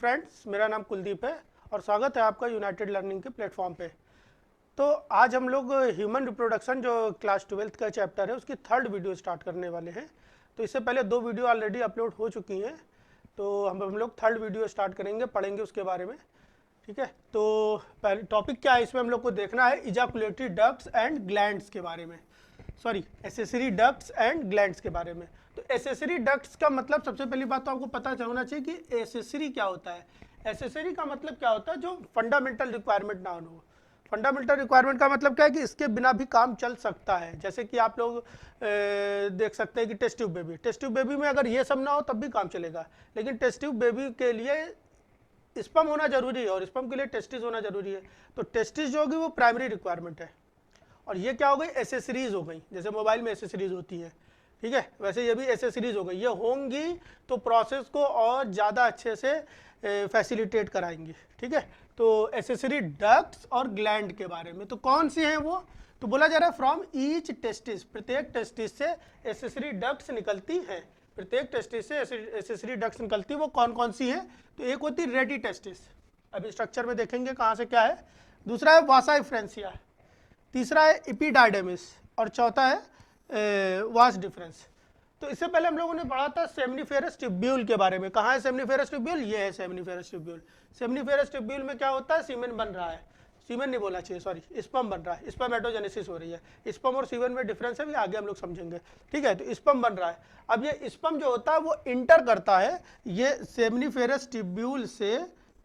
Friends, मेरा नाम कुलदीप है और स्वागत है आपका यूनाइटेड लर्निंग के प्लेटफॉर्म पे। तो आज हम लोग ह्यूमन रिप्रोडक्शन जो क्लास 12th का चैप्टर है उसकी थर्ड वीडियो स्टार्ट करने वाले हैं। तो इससे पहले 2 वीडियो ऑलरेडी अपलोड हो चुकी हैं, तो हम लोग थर्ड वीडियो स्टार्ट करेंगे, पढ़ेंगे उसके बारे में। ठीक है, तो पहले टॉपिक क्या है, इसमें हम लोग को देखना है इजाकुलेटरी डक्ट्स एंड ग्लैंड्स के बारे में, sorry accessory ducts and glands के बारे में। तो एसेसरी डक्ट्स का मतलब सबसे पहली बात तो आपको पता होना चाहिए कि एसेसरी क्या होता है। एसेसरी का मतलब क्या होता है, जो फंडामेंटल रिक्वायरमेंट ना हो। फंडामेंटल रिक्वायरमेंट का मतलब क्या है कि इसके बिना भी काम चल सकता है। जैसे कि आप लोग देख सकते हैं कि टेस्ट ट्यूब बेबी में अगर ये सब ना हो तब भी काम चलेगा, लेकिन टेस्ट ट्यूब बेबी के लिए स्पर्म होना जरूरी है और स्पर्म के लिए टेस्टिस होना जरूरी है। तो टेस्टिस जो होगी वो प्राइमरी रिक्वायरमेंट है, और ये क्या हो गई, एसेसरीज हो गई। जैसे मोबाइल में एसेसरीज होती है, ठीक है, वैसे ये भी एसेसरीज हो गई। ये होंगी तो प्रोसेस को और ज़्यादा अच्छे से फैसिलिटेट कराएंगी। ठीक है, तो एसेसरी डक्ट्स और ग्लैंड के बारे में, तो कौन सी हैं वो, तो बोला जा रहा है फ्रॉम ईच टेस्टिस, प्रत्येक टेस्टिस से एसेसरी डक्ट्स निकलती हैं। प्रत्येक टेस्टिस से एसेसरी डक्ट्स निकलती है, वो कौन कौन सी हैं, तो एक होती है रेडी टेस्टिस, अभी स्ट्रक्चर में देखेंगे कहाँ से क्या है। दूसरा है वासा इफ्रेंसिया, तीसरा है इपीडाइडेमिस, और चौथा है वास डिफरेंस। तो इससे पहले हम लोगों ने पढ़ा था सेमनीफेरस ट्यूब्यूल के बारे में। कहाँ है सेमनीफेरस ट्यूब्यूल, ये है सेमनीफेरस ट्यूब्यूल। सेमनीफेरस ट्यूब्यूल में क्या होता है, सीमेन बन रहा है, सीमेन नहीं बोलना चाहिए, सॉरी, स्पर्म बन रहा है, स्पर्मेटोजेनेसिस हो रही है। स्पर्म और सीमेन में डिफरेंस है, भी आगे हम लोग समझेंगे। ठीक है, तो स्पर्म बन रहा है। अब ये स्पर्म जो होता है वो इंटर करता है, ये सेमनीफेरस ट्यूब्यूल से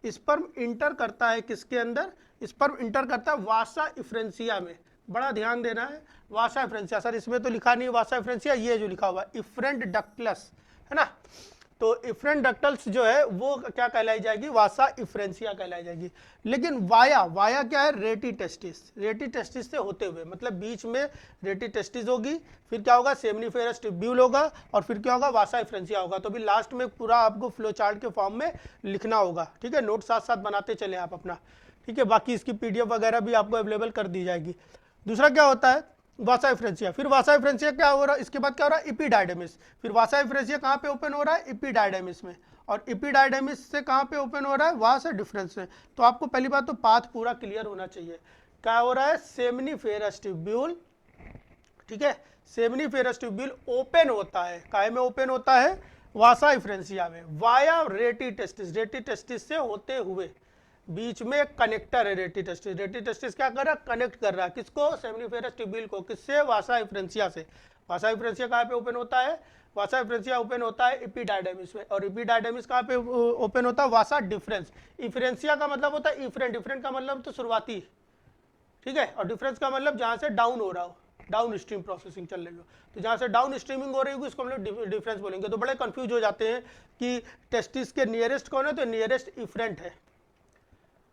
स्पर्म इंटर करता है, किसके अंदर, स्पर्म इंटर करता है वासा इफ्रेंसिया में। बड़ा ध्यान देना है, वासा इफ्रेंसिया, सर इसमें तो लिखा नहीं वासा इफ्रेंसिया, ये जो लिखा हुआ है इफ्रेंट डक्टलस है ना, तो इफ्रेंट डक्टल्स जो है वो क्या कहलाई जाएगी, वासा इफ्रेंसिया कहलाई जाएगी। लेकिन वाया क्या है, रेटी टेस्टिस से होते हुए, मतलब बीच में रेटी टेस्टिस होगी, फिर क्या होगा, सेमनीफेरस ट्यूब्यूल होगा, और फिर क्या होगा, वासा इफ्रेंसिया होगा। तो भी लास्ट में पूरा आपको फ्लो चार्ट के फॉर्म में लिखना होगा। ठीक है, नोट साथ साथ बनाते चले आप अपना। ठीक है, बाकी इसकी पीडीएफ वगैरह भी आपको अवेलेबल कर दी जाएगी। दूसरा क्या होता है, वासा इफ्रेंसिया, फिर वासा इफ्रेंसिया क्या हो रहा है, इसके बाद क्या हो रहा है, इपीडाइडेमिस। फिर वासा इफ्रेंसिया कहाँ पे ओपन हो रहा है, इपीडाइडेमिस में, और इपीडाइडेमिस से कहाँ पे ओपन हो रहा है, वासा डिफरेंस में। तो आपको पहली बात तो पाथ पूरा क्लियर होना चाहिए। क्या हो रहा है, सेमनीफेरस ट्यूब्यूल, ठीक है, सेमनीफेरस ट्यूब्यूल ओपन होता है, काय में ओपन होता है, वासा इफ्रेंसिया में, वाया रेटी टेस्टिस से होते हुए। बीच में एक कनेक्टर है रेटी टेस्टिस क्या कर रहा है, कनेक्ट कर रहा है, किसको, सेमनीफेरस ट्यूब्यूल को, किससे, वासा इफ्रेंसिया से। वासा इफ्रेंसिया कहाँ पे ओपन होता है, वासा इफ्रेंसिया ओपन होता है इपीडाइडेमिस में, और इपीडाइडेमिस कहाँ पे ओपन होता है, वासा डिफरेंस। इफ्रेंसिया का मतलब होता है इफ्रेंट का मतलब तो शुरुआती, ठीक है, और डिफरेंस का मतलब जहाँ से डाउन हो रहा हो, डाउन स्ट्रीम प्रोसेसिंग चल रही हो, तो जहाँ से डाउन स्ट्रीमिंग हो रही होगी उसको हम लोग डिफरेंस बोलेंगे। तो बड़े कंफ्यूज हो जाते हैं कि टेस्टिस के नियरेस्ट कौन है, तो नियरेस्ट इफ्रेंट है।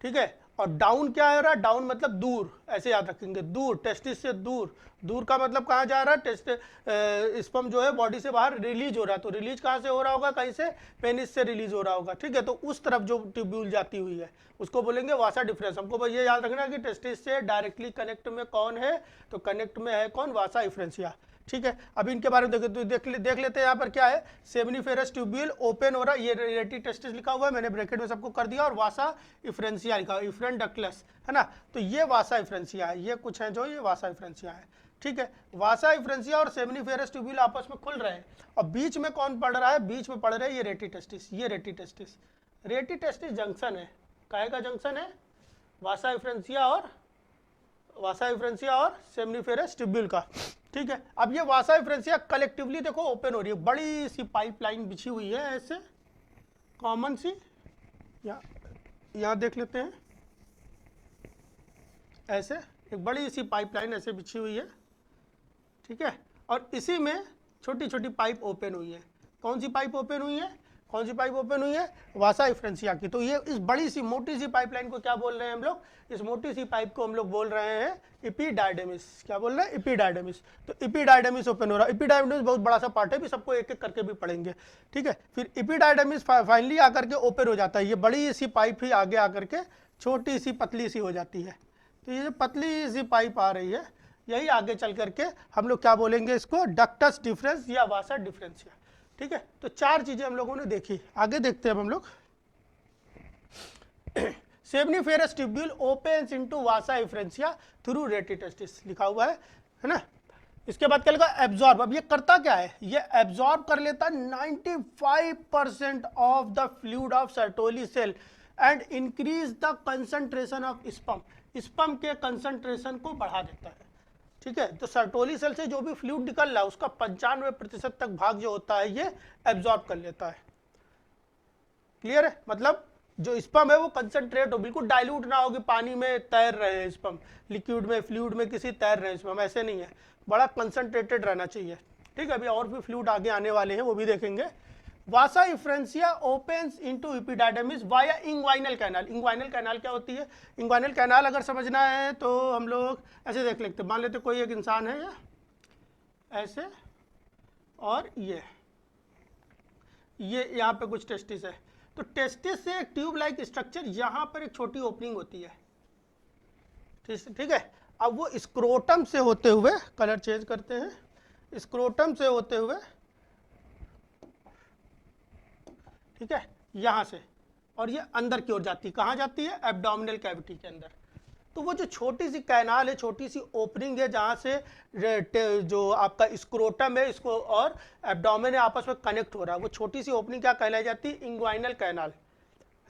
ठीक है, और डाउन क्या हो रहा है, डाउन मतलब दूर, ऐसे याद रखेंगे, दूर, टेस्टिस से दूर। दूर का मतलब कहाँ जा रहा है, स्पर्म जो है बॉडी से बाहर रिलीज हो रहा है, तो रिलीज कहाँ से हो रहा होगा, कहीं से पेनिस से रिलीज हो रहा होगा। ठीक है, तो उस तरफ जो ट्यूब्यूल जाती हुई है उसको बोलेंगे वासा डिफरेंस। हमको बस ये याद रखना कि टेस्टिस से डायरेक्टली कनेक्ट में कौन है, तो कनेक्ट में है कौन, वासा इफ्रेंसिया। ठीक है, अभी इनके बारे में देख लेते हैं। यहाँ पर क्या है, सेमनीफेरस ट्यूब्यूल ओपन हो रहा है, ये रेटी टेस्टिस लिखा हुआ है, मैंने ब्रैकेट में सबको कर दिया, और वासा इफ्रेंसिया लिखा हुआ है, इफ्रेंट डक्टलस है ना, तो ये वासा इफ्रेंसिया है, ये कुछ है जो ये वासा इफ्रेंसिया है। ठीक है, वासा इफ्रेंसिया और सेमनीफेरस ट्यूब्यूल आपस में खुल रहे हैं, और बीच में कौन पड़ रहा है, बीच में पड़ रहे हैं ये रेटी टेस्टिस जंक्शन है, काहे का जंक्शन है, वासा इफ्रेंसिया और सेमनीफेरस ट्यूब्यूल का। ठीक है, अब ये वासा इफ्रेंसिया कलेक्टिवली देखो ओपन हो रही है, बड़ी सी पाइपलाइन बिछी हुई है, ऐसे कॉमन सी, यहाँ देख लेते हैं, ऐसे एक बड़ी सी पाइपलाइन ऐसे बिछी हुई है। ठीक है, और इसी में छोटी छोटी पाइप ओपन हुई है। कौन सी पाइप ओपन हुई है, वासा इफ्रेंसिया की। तो ये इस बड़ी सी मोटी सी पाइपलाइन को क्या बोल रहे हैं हम लोग, इस मोटी सी पाइप को हम लोग बोल रहे हैं इपीडाइडेमिस। क्या बोल रहे हैं, इपीडाइडेमिस। तो इपीडाइडेमिस ओपन हो रहा है, इपीडाइडेमिस बहुत बड़ा सा पार्ट है, भी सबको एक एक करके भी पढ़ेंगे। ठीक है, फिर इपीडाइडेमिस फाइनली आकर के ओपन हो जाता है, ये बड़ी सी पाइप ही आगे आकर के छोटी सी पतली सी हो जाती है। तो ये जो पतली सी पाइप आ रही है, यही आगे चल करके हम लोग क्या बोलेंगे इसको, डक्टस डिफरेंस या वासा डिफरेंसिया। ठीक है, तो 4 चीजें हम लोगों ने देखी, आगे देखते हैं अब हम लोग। सेमनीफेरस ट्यूब्यूल ओपन्स इनटू वासा एफ्रेंसिया थ्रू रेटिटेस्टिस लिखा हुआ है ना। इसके बाद क्या लिखा, एब्जॉर्ब। अब ये करता क्या है, ये एब्जॉर्ब कर लेता 95% of the fluid of Sertoli cell and increase the concentration of sperm, sperm के कंसंट्रेशन को बढ़ा देता है। ठीक है, तो सर्टोली सेल से जो भी फ्लूइड निकल रहा है उसका 95% तक भाग जो होता है ये एब्जॉर्ब कर लेता है। क्लियर है, मतलब जो स्पर्म है वो कंसंट्रेट हो, बिल्कुल डाइल्यूट ना हो कि पानी में तैर रहे हैं स्पर्म, लिक्विड में फ्लूइड में किसी तैर रहे हैं स्पर्म, ऐसे नहीं है, बड़ा कंसंट्रेटेड रहना चाहिए। ठीक है, अभी और भी फ्लूइड आगे आने वाले हैं वो भी देखेंगे। Vasa efferentia opens into epididymis via inguinal canal. Inguinal canal क्या होती है, इंग्वाइनल कैनाल अगर समझना है तो हम लोग ऐसे देख लेते, मान लेते कोई एक इंसान है या ऐसे, और ये यहाँ पे कुछ टेस्टिस है, तो टेस्टिस से एक ट्यूब लाइक स्ट्रक्चर, यहाँ पर एक छोटी ओपनिंग होती है। ठीक है, अब वो स्क्रोटम से होते हुए, कलर चेंज करते हैं, स्क्रोटम से होते हुए, ठीक है, यहां से, और ये अंदर की ओर जाती है, कहां जाती है, एब्डोमिनल कैविटी के अंदर। तो वो जो छोटी सी कैनाल है, छोटी सी ओपनिंग है जहां से जो आपका स्क्रोटम है इसको और एब्डोमेन आपस में कनेक्ट हो रहा है, वो छोटी सी ओपनिंग क्या कहलाई जाती है, इंग्वाइनल कैनाल,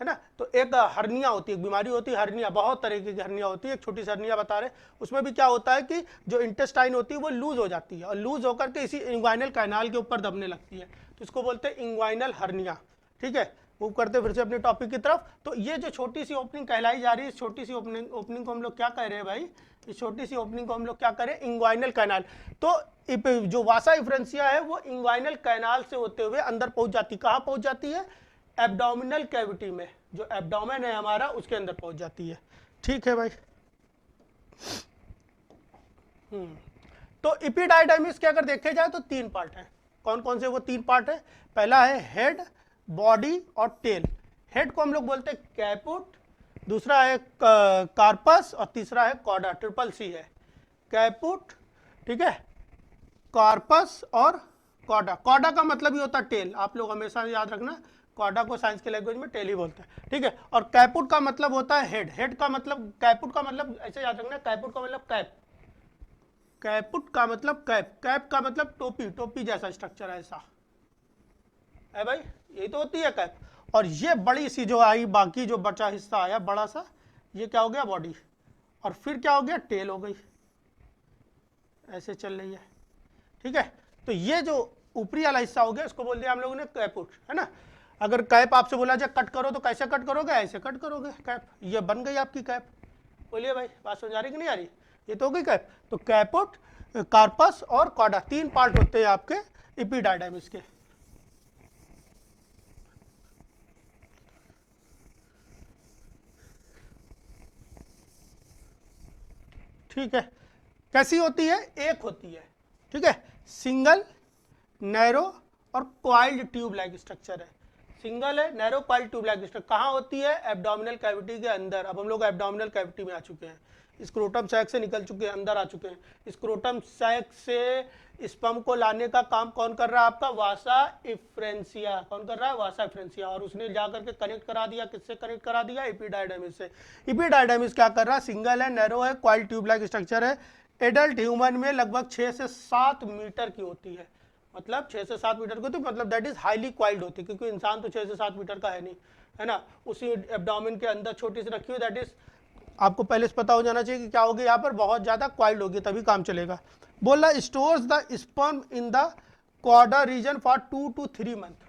है ना। तो एक हर्निया होती है, एक बीमारी होती है हर्निया, बहुत तरह की हर्निया होती है, एक छोटी सी हर्निया बता रहे, उसमें भी क्या होता है कि जो इंटेस्टाइन होती है वो लूज हो जाती है और लूज होकर के इसी इंग्वाइनल कैनाल के ऊपर दबने लगती है, तो इसको बोलते हैं इंग्वाइनल हर्निया। ठीक है, मूव करते फिर से अपने टॉपिक की तरफ। तो ये जो छोटी सी ओपनिंग कहलाई जा रही है, इस छोटी सी ओपनिंग को हम लोग क्या कह रहे हैं भाई, इस छोटी सी ओपनिंग को हम लोग क्या करें, इंग्वाइनल कैनाल। तो जो वासा एफ्रेंसिया है वो इंग्वाइनल कैनाल से होते हुए अंदर पहुंच जाती, कहां पहुंच जाती है, एब्डोमिनल कैविटी में, जो एब्डोमेन है हमारा उसके अंदर पहुंच जाती है। ठीक है भाई। तो एपिडाइडमिस के अगर देखे जाए तो तीन पार्ट है। कौन कौन से वो तीन पार्ट है, पहला है हेड, बॉडी और टेल। हेड को हम लोग बोलते हैं कैपुट, दूसरा है कार्पस और तीसरा है कॉडा, ट्रिपल सी है, कैपुट, ठीक है, कार्पस और कॉडा। कॉडा का मतलब ही होता है टेल, आप लोग हमेशा याद रखना, कॉडा को साइंस के लैंग्वेज में टेल ही बोलते हैं। ठीक है, और कैपुट का मतलब होता है हेड, हेड का मतलब, कैपुट का मतलब ऐसे याद रखना, कैपुट का मतलब कैप, कैपुट का मतलब कैप, कैप का मतलब टोपी, टोपी जैसा स्ट्रक्चर है, ऐसा है भाई, यही तो होती है कैप। और ये बड़ी सी जो आई, बाकी जो बचा हिस्सा आया बड़ा सा, ये क्या हो गया, बॉडी, और फिर क्या हो गया, टेल हो गई, ऐसे चल रही है। ठीक है, तो ये जो ऊपरी वाला हिस्सा हो गया इसको बोल दिया हम लोगों ने कैपुट, है ना। अगर कैप आपसे बोला जाए कट करो तो कैसे कट करोगे, ऐसे कट करोगे कैप, ये बन गई आपकी कैप। बोलिए भाई, बात समझ आ रही कि नहीं आ रही, ये तो हो गई कैप। तो कैपुट, कार्पस और कॉडा, तीन पार्ट होते हैं आपके एपिडाइडमिस के। ठीक है, कैसी होती है, एक होती है, ठीक है, सिंगल, नैरो और क्वाइल्ड ट्यूब लाइक स्ट्रक्चर है, सिंगल है, narrow, coiled tube like structure. कहाँ होती है, एब्डोमिनल कैविटी के अंदर। अब हम लोग एब्डोमिनल कैविटी में आ चुके हैं, स्क्रोटम सैक से निकल चुके हैं, अंदर आ चुके हैं। स्क्रोटम सैक से स्पर्म को लाने का काम कौन कर रहा है, आपका वासा एफ्रेंसिया, कौन कर रहा है, वासा एफ्रेंसिया, और उसने जाकर के कनेक्ट करा दिया, किससे कनेक्ट करा दिया, एपिडाइडमिस से। एपिडाइडमिस क्या कर रहा है, सिंगल है, नैरो है, क्वाइल्ड ट्यूब लाइक स्ट्रक्चर है, एडल्ट ह्यूमन में लगभग 6 से 7 मीटर की होती है, मतलब 6 से 7 मीटर की होती है, मतलब दैट इज हाईली क्वाइल्ड होती है, क्योंकि इंसान तो 6 से 7 मीटर का है नहीं, है ना। उसी एब्डोमेन के अंदर छोटी सी रखी हुई, दैट इज आपको पहले से पता हो जाना चाहिए कि क्या होगी, यहाँ पर बहुत ज्यादा क्वाइल्ड होगी तभी काम चलेगा। बोला stores the sperm in the cauda region for 2 to 3 month,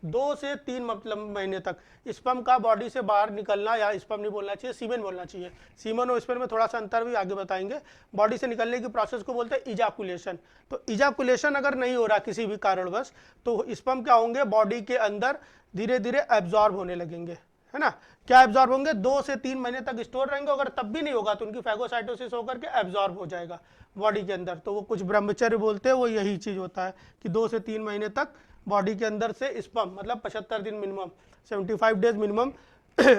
2 से 3 मतलब महीने तक स्पर्म का बॉडी से बाहर निकलना, या स्पर्म नहीं बोलना चाहिए, सीमेन बोलना चाहिए, सीमेन और स्पर्म में थोड़ा सा अंतर भी आगे बताएंगे। बॉडी से निकलने की प्रोसेस को बोलते हैं इजाकुलेशन। तो इजाकुलेशन अगर नहीं हो रहा किसी भी कारणवश, तो स्पर्म क्या होंगे, बॉडी के अंदर धीरे धीरे एब्जॉर्ब होने लगेंगे, है ना। क्या एब्जॉर्ब होंगे, 2 से 3 महीने तक स्टोर रहेंगे, अगर तब भी नहीं होगा तो उनकी फैगोसाइटोसिस होकर के एब्जॉर्ब हो जाएगा बॉडी के अंदर। तो वो कुछ ब्रह्मचर्य बोलते हैं, वो यही चीज होता है कि 2 से 3 महीने तक बॉडी के अंदर से स्पर्म, मतलब 75 दिन मिनिमम, 75 डेज मिनिमम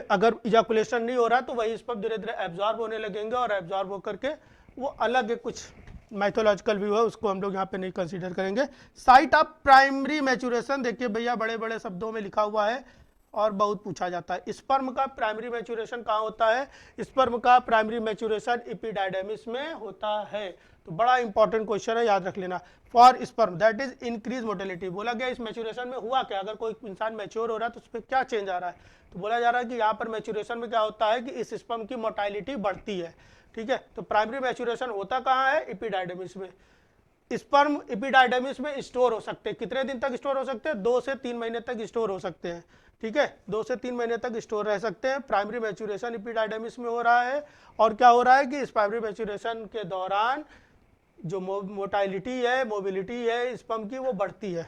अगर इजाकुलेशन नहीं हो रहा तो वही स्पर्म धीरे धीरे एब्जॉर्ब होने लगेंगे, और एब्जॉर्ब होकर के वो अलग एक कुछ मैथोलॉजिकल व्यू है, उसको हम लोग यहाँ पे नहीं कंसीडर करेंगे। साइट ऑफ प्राइमरी मैचुरेशन, देखिए भैया बड़े बड़े शब्दों में लिखा हुआ है, और बहुत पूछा जाता है। स्पर्म का प्राइमरी मैच्योरेशन कहाँ होता है? स्पर्म का प्राइमरी मैच्योरेशन एपिडाइडमिस में होता है। तो बड़ा इंपॉर्टेंट क्वेश्चन है, याद रख लेना। For sperm that is increase motility, बोला गया इस मैच्योरेशन में हुआ क्या, अगर कोई इंसान मैच्योर हो रहा है तो उस पर क्या चेंज आ रहा है? तो बोला जा रहा है कि यहाँ पर मैच्योरेशन में क्या होता है कि इस स्पर्म की मोटाइलिटी बढ़ती है। ठीक है, तो प्राइमरी मैच्योरेशन होता कहाँ है? एपिडाइडमिस में। स्पर्म एपिडाइडमिस में स्टोर हो सकते हैं, कितने दिन तक स्टोर हो सकते हैं? 2 से 3 महीने तक स्टोर हो सकते हैं। ठीक है, 2 से 3 महीने तक स्टोर रह सकते हैं। प्राइमरी मैच्योरेशन एपिडाइडमिस में हो रहा है। और क्या हो रहा है कि इस प्राइमरी मैच्योरेशन के दौरान जो मोटाइलिटी है, मोबिलिटी है स्पर्म की, वो बढ़ती है।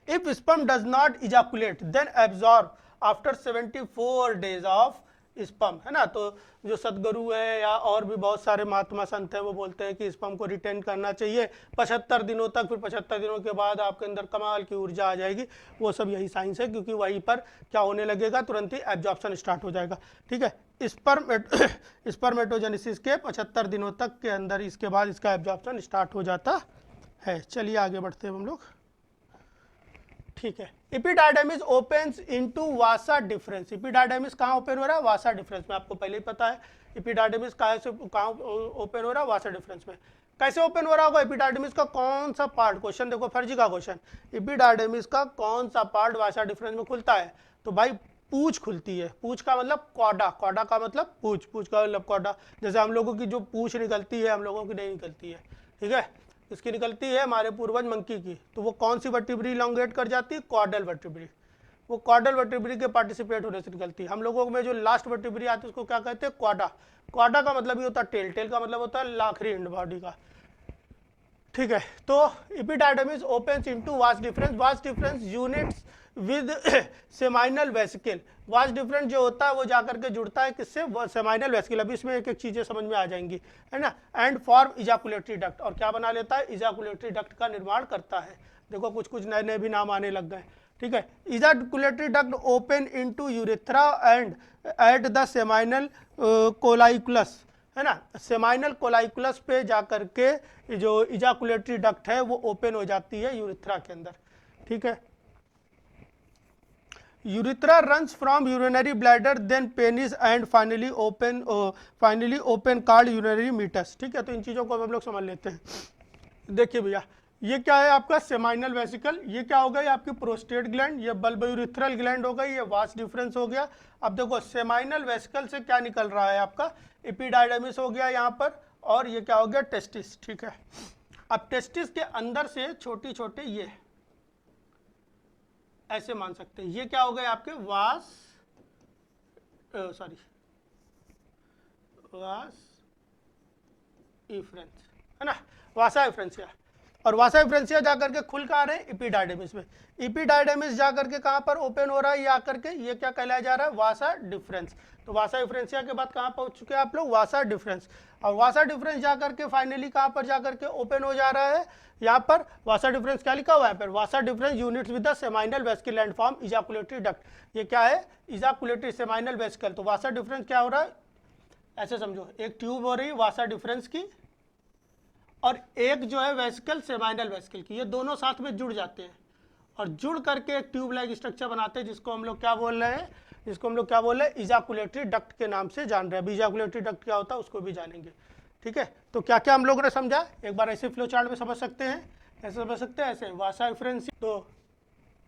If sperm does not ejaculate then absorb after 74 days of sperm, है ना। तो जो सदगुरु है या और भी बहुत सारे महात्मा संत हैं वो बोलते हैं कि स्पर्म को रिटेन करना चाहिए 75 दिनों तक, फिर 75 दिनों के बाद आपके अंदर कमाल की ऊर्जा आ जाएगी। वो सब यही साइंस है, क्योंकि वहीं पर क्या होने लगेगा, तुरंत ही एब्जॉर्प्शन स्टार्ट हो जाएगा। ठीक है, स्पर्मेटोजेनेसिस के 75 दिनों तक के अंदर इसके बाद इसका एब्जॉर्प्शन स्टार्ट हो जाता है। चलिए आगे बढ़ते हैं हम लोग। ठीक है, एपिडाइडमिस ओपन्स इनटू वासा डिफरेंस। एपिडाइडमिस कहाँ ओपन हो रहा है? वासा डिफरेंस में। आपको पहले ही पता है एपिडाइडमिस कहाँ ओपन हो रहा है? वासा डिफरेंस में। कैसे ओपन हो रहा होगा? एपिडाइडमिस का कौन सा पार्ट, क्वेश्चन देखो फर्जी का क्वेश्चन, एपिडाइडमिस का कौन सा पार्ट वासा डिफरेंस में खुलता है? तो भाई पूछ खुलती है। पूछ का मतलब कॉडा, कॉडा का मतलब पूछ, पूछ का मतलब कॉडा। जैसे हम लोगों की जो पूछ निकलती है, हम लोगों की नहीं निकलती है। ठीक है, इसकी निकलती है हमारे पूर्वज मंकी की। तो वो कौन सी वर्टिब्री इलोंगेट कर जाती है? Caudal vertebrae. वो कॉर्डल वर्टिब्री के पार्टिसिपेट होने से निकलती है। हम लोगों में जो लास्ट वर्टिब्री आती है उसको क्या कहते हैं? क्वाडा। क्वाडा का मतलब ये होता है टेल, टेल का मतलब होता है आखिरी एंड बॉडी का। ठीक है, तो epididymis opens into vast difference. Vast difference unites with seminal vesicle. Vast difference जो होता है वो जाकर के जुड़ता है किससे? Seminal vesicle. अभी इसमें एक एक चीजें समझ में आ जाएंगी, है ना। एंड फॉर्म इजाकुलेटरी डक्ट, और क्या बना लेता है? इजाकुलेटरी डक्ट का निर्माण करता है। देखो कुछ कुछ नए नए भी नाम आने लग गए। ठीक है, ejaculatory duct open into urethra and at the seminal colliculus, है ना। सेमाइनल कोलाइकुलस पे जाकर के जो इजाकुलेटरी डक्ट है वो ओपन हो जाती है यूरेथ्रा के अंदर। ठीक है, urethra runs from urinary bladder then penis and finally open called urinary meatus. ठीक है, तो इन चीज़ों को हम लोग समझ लेते हैं। देखिए भैया, ये क्या है आपका? Seminal vesicle. ये क्या हो गई? आपकी प्रोस्टेट ग्लैंड। ये बल्बयूरिथ्रल ग्लैंड हो गई। ये वास्ट डिफरेंस हो गया। अब देखो सेमाइनल वेसिकल से क्या निकल रहा है आपका? एपिडाइडमिस हो गया यहाँ पर, और ये क्या हो गया? टेस्टिस। ठीक है, अब टेस्टिस के अंदर से छोटी छोटे ये ऐसे मान सकते हैं, ये क्या हो गए आपके? वास इफ्रेंस, है ना, वासा इफ्रेंसिया। और वासा इफ्रेंसिया जाकर के खुल कहाँ रहे? एपिडाइडमिस में। एपिडाइडमिस जाकर के कहाँ पर ओपन हो रहा है? ये आकर के ये क्या कहलाया जा रहा है? वासा डिफरेंस। तो वासा इफ्रेंसिया के बाद कहाँ पहुंच चुके हैं आप लोग? वासा डिफरेंस। और वासा डिफरेंस जाकर के फाइनली कहाँ पर जाकर के ओपन हो जा रहा है? यहाँ पर वासा डिफरेंस क्या लिखा हुआ है? पर vasa deferens unites with the seminal vesicle and form ejaculatory duct. ये क्या है? Ejaculatory seminal vesicle. तो वासा डिफरेंस क्या हो रहा है? ऐसे समझो, एक ट्यूब हो रही है वासा डिफरेंस की, और एक जो है वेसिकल सेमाइनल वेसिकल की। ये दोनों साथ में जुड़ जाते हैं और जुड़ करके एक ट्यूब लाइक स्ट्रक्चर बनाते हैं, जिसको हम लोग क्या बोल रहे हैं? जिसको हम लोग क्या बोल रहे हैं? इजाकुलेटरी डक्ट के नाम से जान रहे हैं। इजाकुलेटरी डक्ट क्या होता है उसको भी जानेंगे। ठीक है, तो क्या क्या हम लोगों ने समझा? एक बार ऐसे फ्लो चार्ट में समझ सकते हैं, ऐसे समझ सकते हैं, ऐसे वासा इफ्रेंसिया। तो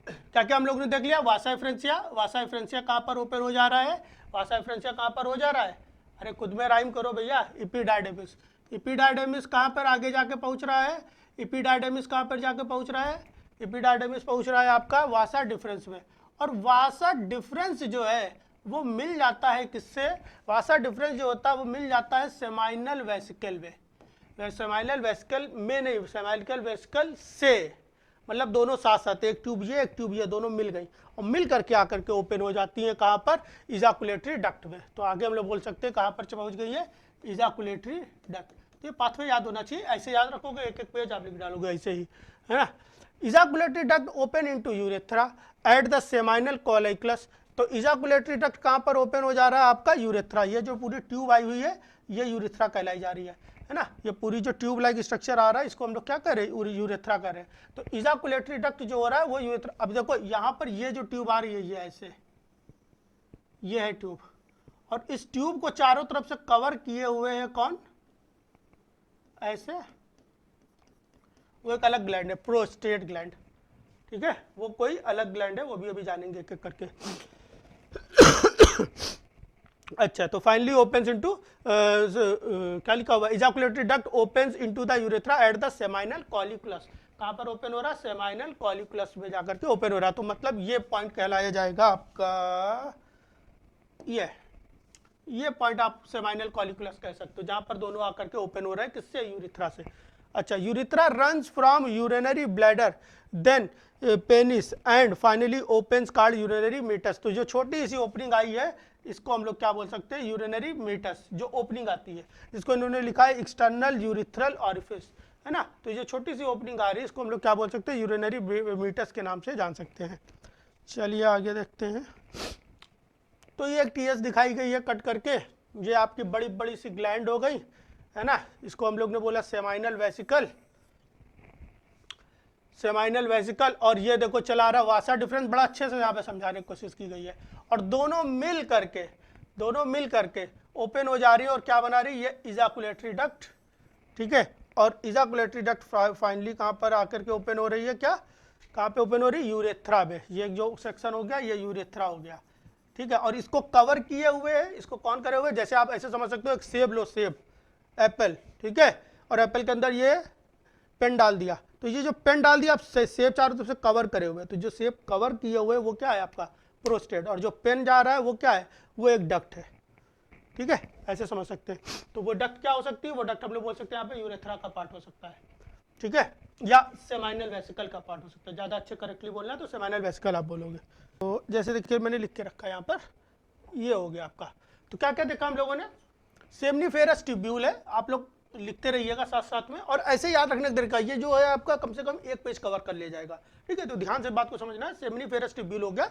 क्या क्या हम लोग ने देख लिया? वासा इफ्रेंसिया। वासा इफ्रेंसिया कहाँ पर ओपन हो जा रहा है? वासा इफ्रेंसिया कहाँ पर हो जा रहा है? अरे खुद में राइम करो भैया। एपिडाइडमिस। एपिडाइडमिस कहाँ पर आगे जाके पहुंच रहा है? एपिडाइडमिस कहाँ पर जाके पहुंच रहा है? एपिडाइडमिस पहुंच रहा है आपका वासा डिफरेंस में। और वासा डिफरेंस जो है वो मिल जाता है किससे? वासा डिफरेंस जो होता है वो मिल जाता है सेमाइनल वेसिकल में। सेमाइनल वेसिकल में नहीं, सेमाइनल वेसिकल से, मतलब दोनों साथ साथ, एक ट्यूब ये दोनों मिल गई और मिल करके आकर के ओपन हो जाती हैं कहाँ पर? इजाकुलेटरी डक्ट में। तो आगे हम लोग बोल सकते हैं कहाँ पर पहुंच गई है? Ejaculatory duct. तो ये पाथवे याद होना चाहिए, ऐसे याद रखोगे, एक एक पेज आप लिख डालोगे ऐसे ही, है ना। Ejaculatory duct open into urethra at the seminal colliculus. तो इजाकुलेटरी डक्ट कहाँ पर ओपन हो जा रहा है आपका? यूरेथ्रा। ये जो पूरी ट्यूब आई हुई है ये यूरेथ्रा कहलाई जा रही है है ना, ये पूरी जो ट्यूब लाइक स्ट्रक्चर आ रहा है इसको हम लोग क्या कर रहे हैं, यूरेथ्रा कर रहे हैं। तो इजाकुलेटरी डक्ट जो हो रहा है वो यूरेथ्रा। अब देखो यहाँ पर ये जो ट्यूब आ रही है ये ऐसे, ये है ट्यूब, और इस ट्यूब को चारों तरफ से कवर किए हुए हैं कौन, ऐसे, वो एक अलग ग्लैंड है, प्रोस्टेट ग्लैंड, ठीक है, वो कोई अलग ग्लैंड है, वो भी अभी जानेंगे एक एक करके। अच्छा, तो फाइनली ओपन्स इनटू, क्या लिखा हुआ, ejaculatory duct opens into the urethra at the seminal colliculus. कहाँ पर ओपन हो रहा है, सेमाइनल कॉलिकुलस में जाकर के ओपन हो रहा है। तो मतलब ये पॉइंट कहलाया जाएगा आपका, ये पॉइंट आप सेमाइनल कॉलिकुलस कह सकते हो, जहां पर दोनों आकर के ओपन हो रहा है, किससे, यूरिथ्रा से। अच्छा, urethra runs from urinary bladder then penis and finally opens called urinary meatus. तो जो छोटी सी ओपनिंग आई है इसको हम लोग क्या बोल सकते हैं, यूरिनरी मीटस, जो ओपनिंग आती है, जिसको इन्होंने लिखा है एक्सटर्नल यूरिथ्रल ऑरिफिस, है ना। तो ये छोटी सी ओपनिंग आ रही है, इसको हम लोग क्या बोल सकते हैं, यूरिनरी मीटस के नाम से जान सकते हैं। चलिए आगे देखते हैं। तो ये एक टीएस दिखाई गई है कट करके, ये आपकी बड़ी बड़ी सी ग्लैंड हो गई, है ना, इसको हम लोग ने बोला सेमाइनल वेसिकल, सेमाइनल वेसिकल। और ये देखो चला रहा वासा डिफरेंस, बड़ा अच्छे से यहाँ पे समझाने की कोशिश की गई है। और दोनों मिल करके ओपन हो जा रही है और क्या बना रही है, ये इजाकुलेटरी डक्ट, ठीक है। और इजाकुलेटरी डक्ट फाइनली कहाँ पर आकर के ओपन हो रही है, क्या, कहाँ पे ओपन हो रही है, यूरेथ्रा में। ये जो सेक्शन हो गया ये यूरेथ्रा हो गया, ठीक है। और इसको कवर किए हुए है, इसको कौन करे हुए, जैसे आप ऐसे समझ सकते हो एक सेब लो, सेब, एप्पल, ठीक है, और एप्पल के अंदर ये पेन डाल दिया, तो ये जो पेन डाल दिया आप सेब चारों तरफ से कवर करे हुए, तो जो सेब कवर किए हुए वो क्या है आपका, प्रोस्टेट, और जो पेन जा रहा है वो क्या है, वो एक डक्ट है, ठीक है, ऐसे समझ सकते हैं। तो वो डक्ट क्या हो सकती है, वो डक्ट हम लोग बोल सकते हैं यहाँ पे यूरेथ्रा का पार्ट हो सकता है, ठीक है, या सेमाइनल वेसिकल का पार्ट हो सकता है। ज्यादा अच्छे करेक्टली बोलना है तो सेमाइनल वेसिकल आप बोलोगे। तो जैसे देखिए मैंने लिख के रखा है यहाँ पर, ये हो गया आपका। तो क्या क्या देखा हम लोगों ने, सेमनीफेरस ट्यूब्यूल है, आप लोग लिखते रहिएगा साथ साथ में, और ऐसे याद रखने का तरीका, ये जो है आपका कम से कम एक पेज कवर कर ले जाएगा, ठीक है। तो ध्यान से बात को समझना है। सेमनीफेरस ट्यूब्यूल हो गया।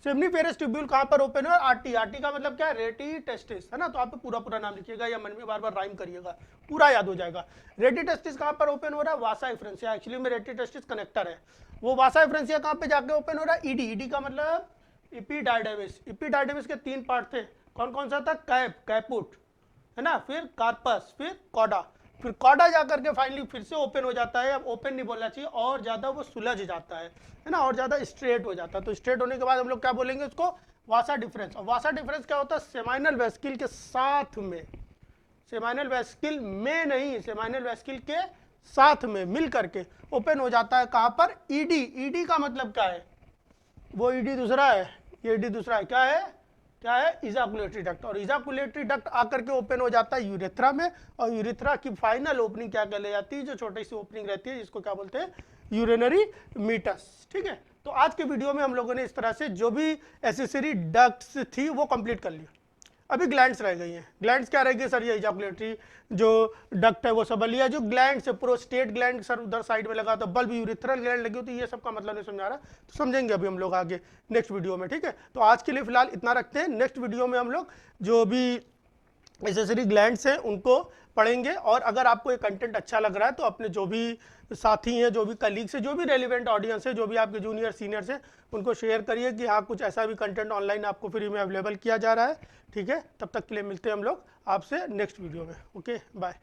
सेमनीफेरस ट्यूब्यूल कहाँ पर ओपन है, आरटी, आरटी का मतलब क्या है, रेटी टेस्टिस, है ना। तो आप पूरा पूरा नाम लिखिएगा या मन में बार बार राइम करिएगा, पूरा याद हो जाएगा। रेटी टेस्टिस कहाँ पर ओपन हो रहा है, वासा एफ्रेंसिया, एक्चुअली में रेटी टेस्टिस कनेक्टर है, वो वासा एफ्रेंसिया कहाँ पे जाके ओपन हो रहा है, ईडी, ईडी का मतलब इपीडायडेमिस। इपीडायडेमिस के तीन पार्ट थे, कौन कौन सा था, कैप, कैपुट, है ना, फिर कार्पस, फिर कॉडा, फिर कॉडा जाकर के फाइनली फिर से ओपन हो जाता है। अब ओपन नहीं बोलना चाहिए, और ज्यादा वो सुलझ जाता है ना, और ज्यादा स्ट्रेट हो जाता है। तो स्ट्रेट होने के बाद हम लोग क्या बोलेंगे उसको, वासा डिफरेंस। और वासा डिफरेंस क्या होता है, सेमाइनल वेस्किल के साथ में, सेमाइनल वेस्किल में नहीं, सेमाइनल वेस्किल के साथ में मिल करके ओपन हो जाता है। कहां पर, ईडी, ईडी का मतलब क्या है, वो ईडी दूसरा है, ये ईडी दूसरा है, क्या है, क्या है, इजाकुलेटरी डक्ट। और इजाकुलेटरी डक्ट आकर के ओपन हो जाता है यूरेथ्रा में, और यूरेथ्रा की फाइनल ओपनिंग क्या कहलाई जाती है, जो छोटी सी ओपनिंग रहती है जिसको क्या बोलते हैं, यूरिनरी मीटस, ठीक है। तो आज के वीडियो में हम लोगों ने इस तरह से जो भी एसेसरी डक्ट्स थी वो कंप्लीट कर लिया। अभी ग्लैंड्स रह गई हैं। ग्लैंड्स क्या रहेगी सर, ये इजाकुलेटरी जो डक्ट है वो सब लिया, जो ग्लैंड्स है, प्रोस्टेट ग्लैंड सर उधर साइड में लगा, तो बल्ब यूरिथ्रल ग्लैंड लगी होती है, ये सब का मतलब नहीं समझा रहा, तो समझेंगे अभी हम लोग आगे नेक्स्ट वीडियो में, ठीक है। तो आज के लिए फिलहाल इतना रखते हैं, नेक्स्ट वीडियो में हम लोग जो भी एसेसरी ग्लैंड्स हैं उनको पढ़ेंगे। और अगर आपको ये कंटेंट अच्छा लग रहा है तो अपने जो भी साथी हैं, जो भी कलीग्स हैं, जो भी रेलिवेंट ऑडियंस है, जो भी आपके जूनियर सीनियर्स हैं, उनको शेयर करिए कि हाँ कुछ ऐसा भी कंटेंट ऑनलाइन आपको फ्री में अवेलेबल किया जा रहा है, ठीक है। तब तक के लिए मिलते हैं हम लोग आपसे नेक्स्ट वीडियो में, ओके, बाय।